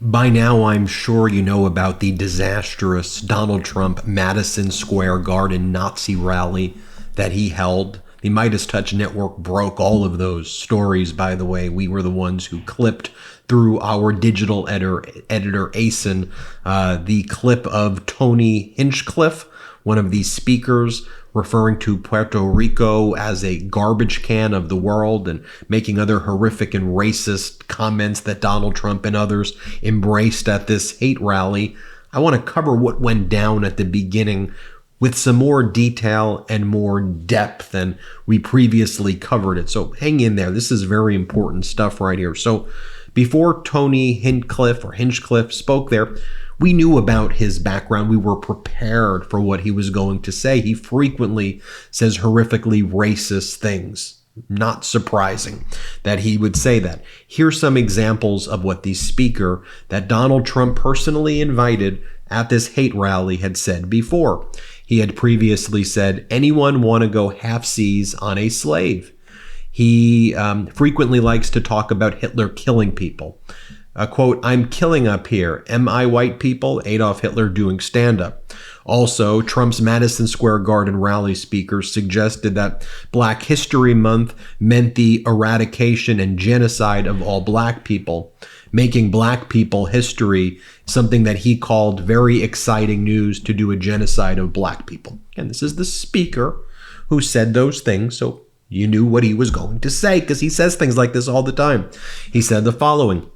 By now, I'm sure you know about the disastrous Donald Trump Madison Square Garden Nazi rally that he held. The MeidasTouch network broke all of those stories, by the way. We were the ones who clipped through our digital editor Asen, the clip of Tony Hinchcliffe, one of the speakers, referring to Puerto Rico as a garbage can of the world and making other horrific and racist comments that Donald Trump and others embraced at this hate rally. I want to cover what went down at the beginning with some more detail and more depth than we previously covered it. So hang in there. This is very important stuff right here. So before Tony Hinchcliffe spoke there, we knew about his background. We were prepared for what he was going to say. He frequently says horrifically racist things. Not surprising that he would say that. Here's some examples of what the speaker that Donald Trump personally invited at this hate rally had said before. He had previously said, anyone want to go half-seas on a slave? He frequently likes to talk about Hitler killing people. Quote, I'm killing up here. Am I white people? Adolf Hitler doing stand-up. Also, Trump's Madison Square Garden rally speaker suggested that Black History Month meant the eradication and genocide of all black people, making black people history something that he called very exciting news to do a genocide of black people. And this is the speaker who said those things, so you knew what he was going to say because he says things like this all the time. He said the following.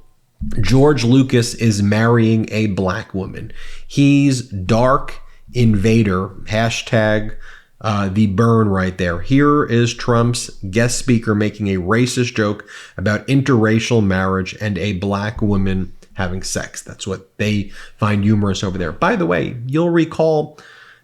George Lucas is marrying a black woman. He's dark invader. Hashtag the burn right there. Here is Trump's guest speaker making a racist joke about interracial marriage and a black woman having sex. That's what they find humorous over there. By the way, you'll recall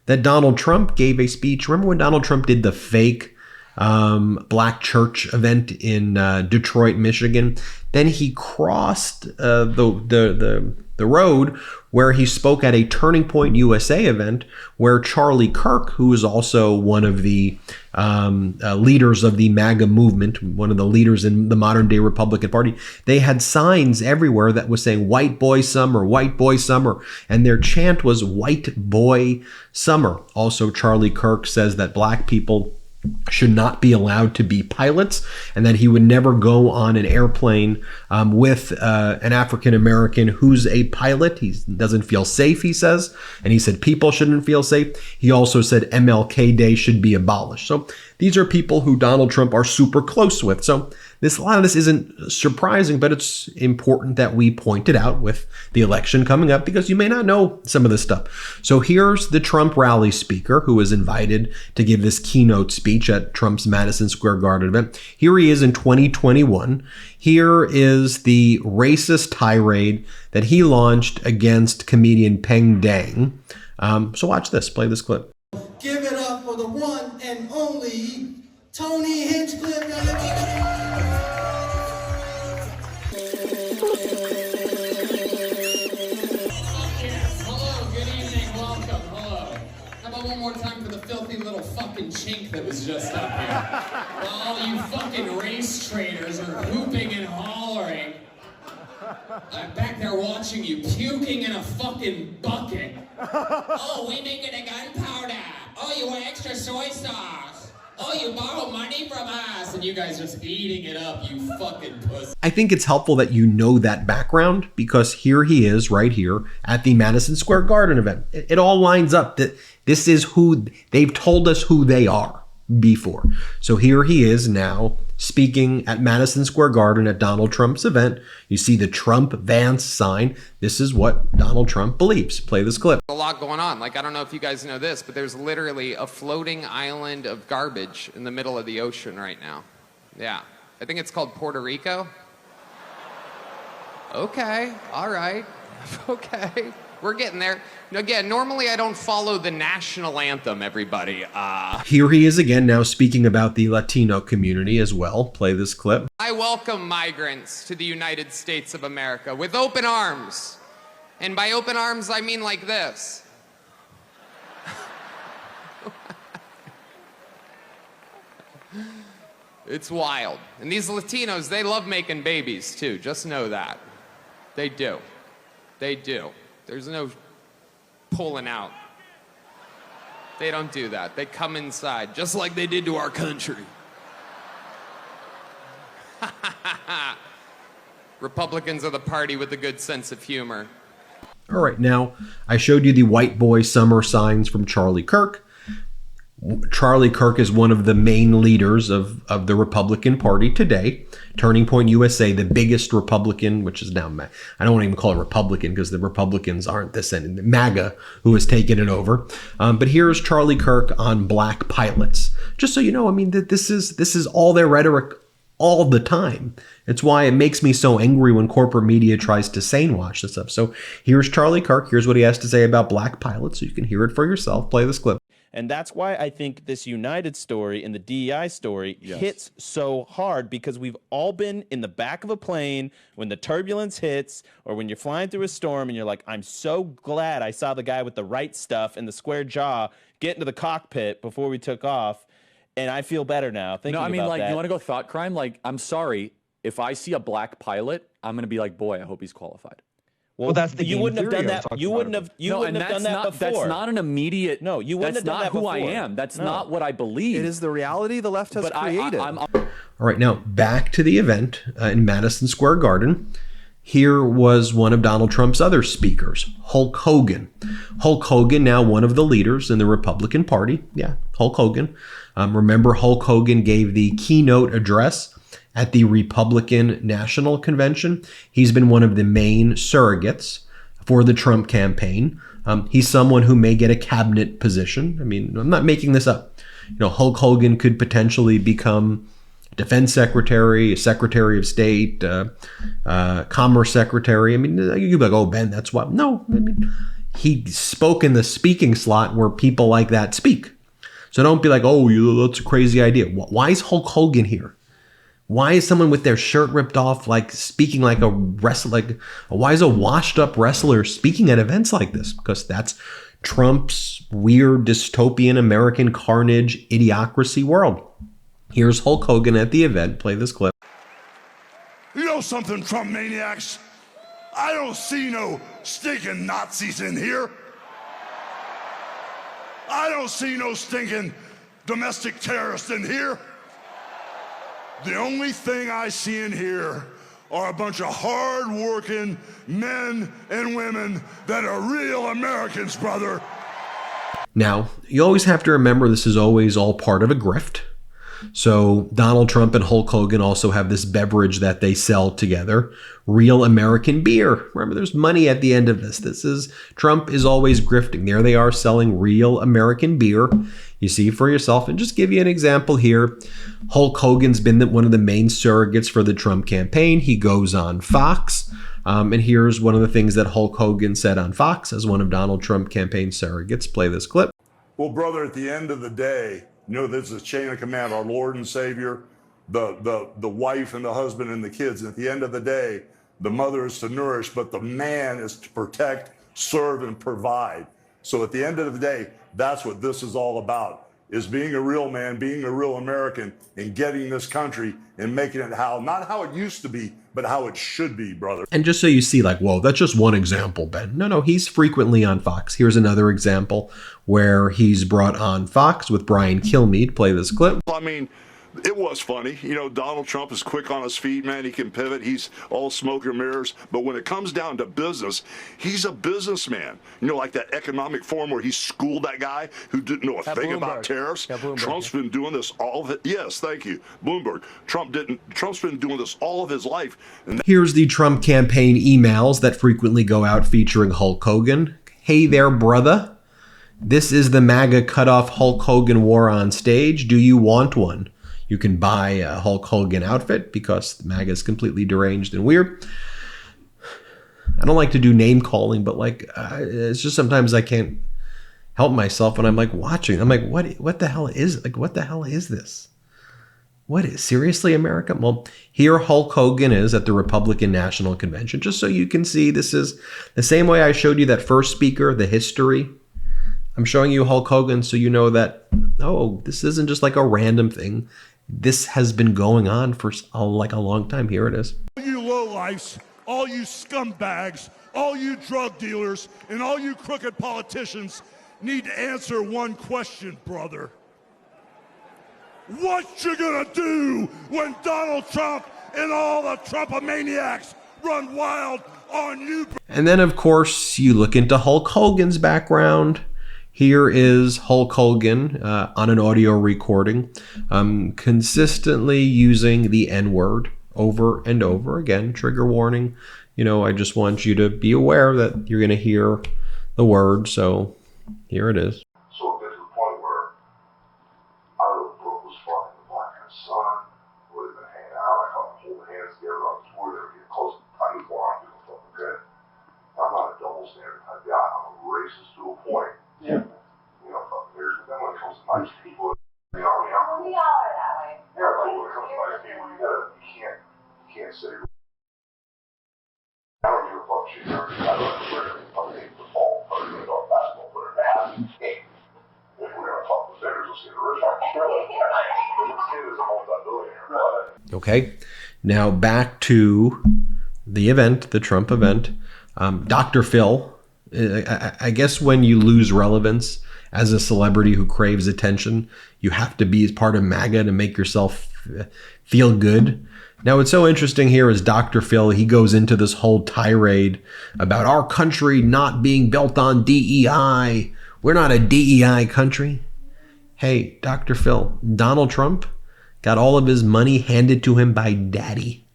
that Donald Trump gave a speech. Remember when Donald Trump did the fake black church event in Detroit, Michigan? Then he crossed the road where he spoke at a Turning Point USA event where Charlie Kirk, who is also one of the leaders of the MAGA movement, one of the leaders in the modern day Republican Party, they had signs everywhere that was saying white boy summer, and their chant was white boy summer. Also, Charlie Kirk says that black people should not be allowed to be pilots and that he would never go on an airplane with an African-American who's a pilot. He doesn't feel safe, he says. And he said people shouldn't feel safe. He also said MLK Day should be abolished. So these are people who Donald Trump are super close with. So a lot of this isn't surprising, but it's important that we point it out with the election coming up because you may not know some of this stuff. So here's the Trump rally speaker who was invited to give this keynote speech at Trump's Madison Square Garden event. Here he is in 2021. Here is the racist tirade that he launched against comedian Peng Dang. So watch this, play this clip. Give it up for the one and only Tony Hinchcliffe. One more time for the filthy little fucking chink that was just up here. While all you fucking race traitors are whooping and hollering, I'm back there watching you puking in a fucking bucket. Oh, we making a gunpowder. Oh, you want extra soy sauce. Oh, you borrow money from us. And you guys just eating it up, you fucking pussy. I think it's helpful that you know that background because here he is right here at the Madison Square Garden event. It all lines up that this is who they've told us who they are before. So here he is now speaking at Madison Square Garden at Donald Trump's event. You see the Trump Vance sign. This is what Donald Trump believes. Play this clip. A lot going on. Like, I don't know if you guys know this, but there's literally a floating island of garbage in the middle of the ocean right now. Yeah. I think it's called Puerto Rico. Okay. All right. Okay. We're getting there. Again, normally I don't follow the national anthem, everybody. Here he is again now speaking about the Latino community as well. Play this clip. I welcome migrants to the United States of America with open arms. And by open arms, I mean like this. It's wild. And these Latinos, they love making babies too. Just know that. They do. They do. There's no pulling out. They don't do that. They come inside, just like they did to our country. Republicans are the party with a good sense of humor. All right, now I showed you the white boy summer signs from Charlie Kirk. Charlie Kirk is one of the main leaders of the Republican Party today. Turning Point USA, the biggest Republican, which is now, I don't want to even call it Republican because the Republicans aren't this end, MAGA, who has taken it over. But here's Charlie Kirk on black pilots. Just so you know, I mean, that this is all their rhetoric all the time. It's why it makes me so angry when corporate media tries to sane-wash this stuff. So here's Charlie Kirk. Here's what he has to say about black pilots, so you can hear it for yourself. Play this clip. And that's why I think this United story and the DEI story hits so hard, because we've all been in the back of a plane when the turbulence hits, or when you're flying through a storm and you're like, I'm so glad I saw the guy with the right stuff and the square jaw get into the cockpit before we took off. And I feel better now thinking about that. No, I mean, like, you want to go thought crime? Like, I'm sorry, if I see a black pilot, I'm going to be like, boy, I hope he's qualified. Well, that's the you wouldn't have done that. You wouldn't have. You wouldn't have done that before. That's not an immediate. No, you wouldn't have done that before. That's not who I am. That's not what I believe. It is the reality the left has created. All right, now back to the event in Madison Square Garden. Here was one of Donald Trump's other speakers, Hulk Hogan. Hulk Hogan, now one of the leaders in the Republican Party. Yeah, Hulk Hogan. Remember, Hulk Hogan gave the keynote address at the Republican National Convention. He's been one of the main surrogates for the Trump campaign. He's someone who may get a cabinet position. I mean, I'm not making this up. You know, Hulk Hogan could potentially become defense secretary, secretary of state, commerce secretary. I mean, you'd be like, oh, Ben, that's what. No, I mean, he spoke in the speaking slot where people like that speak. So don't be like, oh, that's a crazy idea. Why is Hulk Hogan here? Why is someone with their shirt ripped off, like speaking like a wrestler? Why is a washed up wrestler speaking at events like this? Because that's Trump's weird dystopian American carnage idiocracy world. Here's Hulk Hogan at the event. Play this clip. You know something, Trump maniacs? I don't see no stinking Nazis in here. I don't see no stinking domestic terrorists in here. The only thing I see in here are a bunch of hard-working men and women that are real Americans, brother. Now, you always have to remember this is always all part of a grift. So Donald Trump and Hulk Hogan also have this beverage that they sell together, real American beer. Remember, there's money at the end of this. Trump is always grifting. There they are selling real American beer. You see for yourself. And just give you an example here. Hulk Hogan's been one of the main surrogates for the Trump campaign. He goes on Fox. And here's one of the things that Hulk Hogan said on Fox as one of Donald Trump campaign surrogates. Play this clip. Well, brother, at the end of the day, you know, this is chain of command, our Lord and Savior, the wife and the husband and the kids. And at the end of the day, the mother is to nourish, but the man is to protect, serve, and provide. So at the end of the day, that's what this is all about, is being a real man, being a real American, and getting this country and making it not how it used to be, but how it should be, brother. And just so you see, like, whoa, that's just one example, Ben. No, he's frequently on Fox. Here's another example where he's brought on Fox with Brian Kilmeade. Play this clip. I mean, it was funny. You know, Donald Trump is quick on his feet, man. He can pivot. He's all smoke and mirrors. But when it comes down to business, he's a businessman. You know, like that economic forum where he schooled that guy who didn't know a thing about tariffs. Trump's been doing this all of it. Yes, thank you. Bloomberg. Trump's been doing this all of his life. And here's the Trump campaign emails that frequently go out featuring Hulk Hogan. Hey there, brother. This is the MAGA cutoff Hulk Hogan wore on stage. Do you want one? You can buy a Hulk Hogan outfit because MAGA is completely deranged and weird. I don't like to do name calling, but like it's just sometimes I can't help myself when I'm like watching. I'm like, what the hell is this? What is seriously America? Well, here Hulk Hogan is at the Republican National Convention, just so you can see this is the same way I showed you that first speaker, the history. I'm showing you Hulk Hogan so you know that, oh, this isn't just like a random thing. This has been going on for like a long time. Here it is. all you lowlifes, all you scumbags, all you drug dealers and all you crooked politicians need to answer one question, brother. What you gonna do when Donald Trump and all the Trumpomaniacs run wild on you? And then, of course, you look into Hulk Hogan's background. Here is Hulk Hogan on an audio recording, consistently using the N-word over and over again. Trigger warning. You know, I just want you to be aware that you're going to hear the word. So here it is. So it gets to the point where I really broke was fucking the black guy's son, where they've been hanging out. I caught them holding hands together on tour. They were getting close to the time before I'm doing fucking good. I'm not a double standard type guy. I'm a racist to a point. Yeah. You know, fucking there's then when it comes to nice people, you know, We all are that way. yeah, but when it comes to nice people, you can't say. I don't give a fuck shit. I don't care. I'm a football player, a basketball player, and if we're gonna talk with vendors, let's get a rich one. This kid is a multi-billionaire. Okay. Now back to the event, the Trump event. Dr. Phil, I guess when you lose relevance as a celebrity who craves attention, you have to be as part of MAGA to make yourself feel good. Now, what's so interesting here is Dr. Phil, he goes into this whole tirade about our country not being built on DEI. We're not a DEI country. Hey, Dr. Phil, Donald Trump got all of his money handed to him by daddy.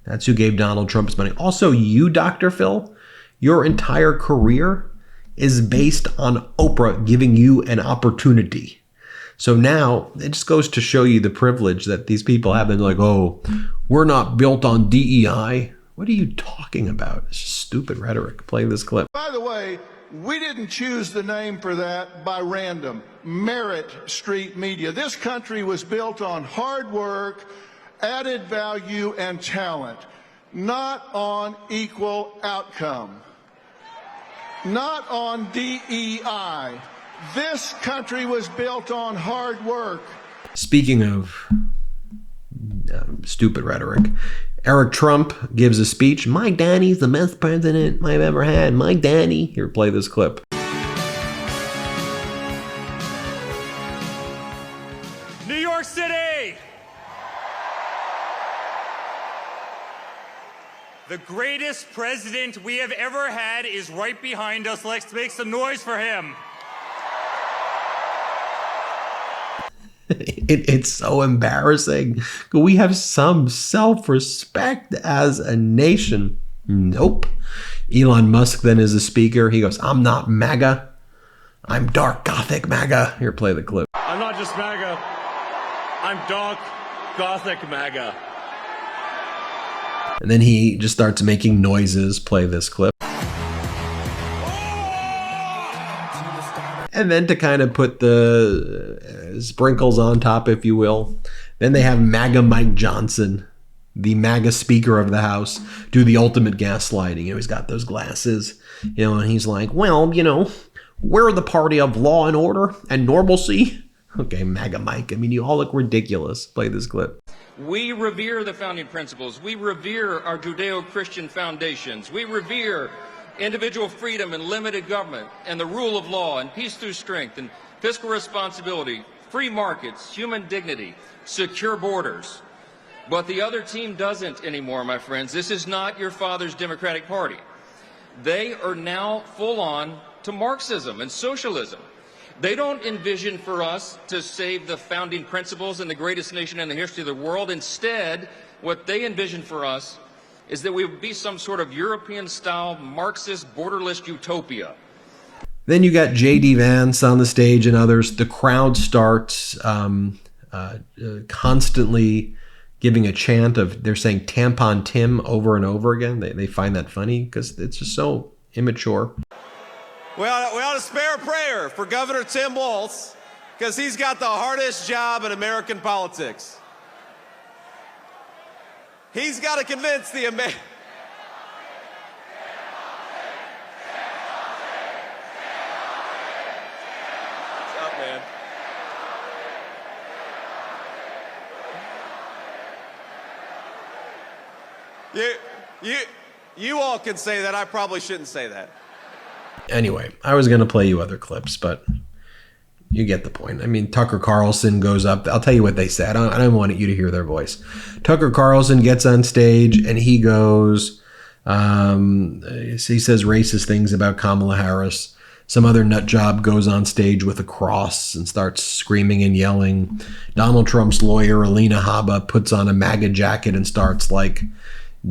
That's who gave Donald Trump his money. Also, you, Dr. Phil, your entire career is based on Oprah giving you an opportunity. So now it just goes to show you the privilege that these people have. They're like, oh, we're not built on DEI. What are you talking about? It's just stupid rhetoric. Play this clip. By the way, we didn't choose the name for that by random. Merit Street Media. This country was built on hard work, added value, and talent, not on equal outcome, not on DEI. This country was built on hard work. Speaking of stupid rhetoric, Eric Trump gives a speech. My daddy's the best president I've ever had. My daddy. Here, play this clip. New York City. The greatest president we have ever had is right behind us. Let's make some noise for him. It's so embarrassing. We have some self-respect as a nation. Nope. Elon Musk then is a speaker. He goes, I'm not MAGA. I'm dark Gothic MAGA. Here, play the clip. I'm not just MAGA. I'm dark Gothic MAGA. And then he just starts making noises. Play this clip. And then to kind of put the sprinkles on top, if you will, then they have MAGA Mike Johnson, the MAGA Speaker of the House, do the ultimate gaslighting. You know, he's got those glasses, you know, and he's like, well, you know, we're the party of law and order and normalcy. Okay, MAGA Mike. I mean, you all look ridiculous. Play this clip. We revere the founding principles. We revere our Judeo-Christian foundations. We revere individual freedom and limited government and the rule of law and peace through strength and fiscal responsibility, free markets, human dignity, secure borders. But the other team doesn't anymore, my friends. This is not your father's Democratic Party. They are now full on to Marxism and socialism. They don't envision for us to save the founding principles and the greatest nation in the history of the world. Instead, what they envision for us is that we would be some sort of European-style Marxist borderless utopia. Then you got J.D. Vance on the stage and others. The crowd starts constantly giving a chant of, they're saying Tampon Tim over and over again. They find that funny because it's just so immature. We ought to spare a prayer for Governor Tim Walz because he's got the hardest job in American politics. He's got to convince the American... What's up, man? You all can say that. I probably shouldn't say that. Anyway, I was going to play you other clips, but you get the point. I mean, Tucker Carlson goes up. I'll tell you what they said. I don't want you to hear their voice. Tucker Carlson gets on stage and he goes, he says racist things about Kamala Harris. Some other nut job goes on stage with a cross and starts screaming and yelling. Donald Trump's lawyer, Alina Habba, puts on a MAGA jacket and starts like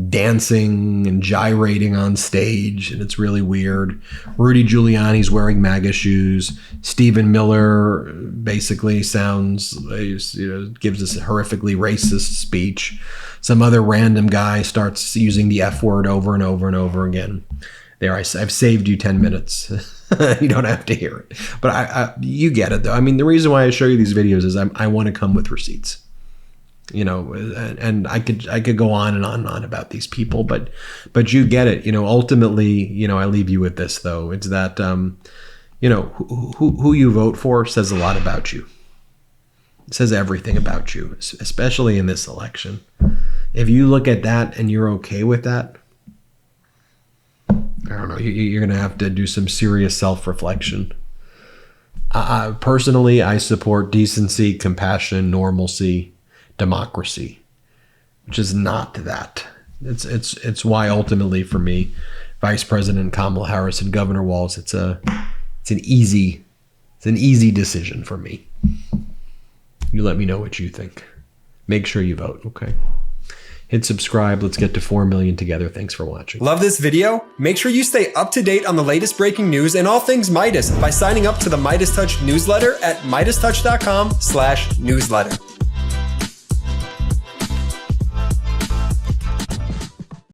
dancing and gyrating on stage, and it's really weird. Rudy Giuliani's wearing MAGA shoes. Stephen Miller basically sounds, gives us a horrifically racist speech. Some other random guy starts using the F word over and over and over again. There, I've saved you 10 minutes. You don't have to hear it, but you get it though. I mean, the reason why I show you these videos is I want to come with receipts. And I could go on and on and on about these people, but you get it. Ultimately, I leave you with this though. It's that, who you vote for says a lot about you. It says everything about you, especially in this election. If you look at that and you're okay with that, I don't know, you're going to have to do some serious self-reflection. Personally, I support decency, compassion, normalcy, democracy, which is not that. It's why ultimately for me, Vice President Kamala Harris and Governor Walz, it's an easy decision for me. You let me know what you think. Make sure you vote, okay? Hit subscribe. Let's get to 4 million together. Thanks for watching. Love this video? Make sure you stay up to date on the latest breaking news and all things Meidas by signing up to the MeidasTouch newsletter at MeidasTouch.com/newsletter.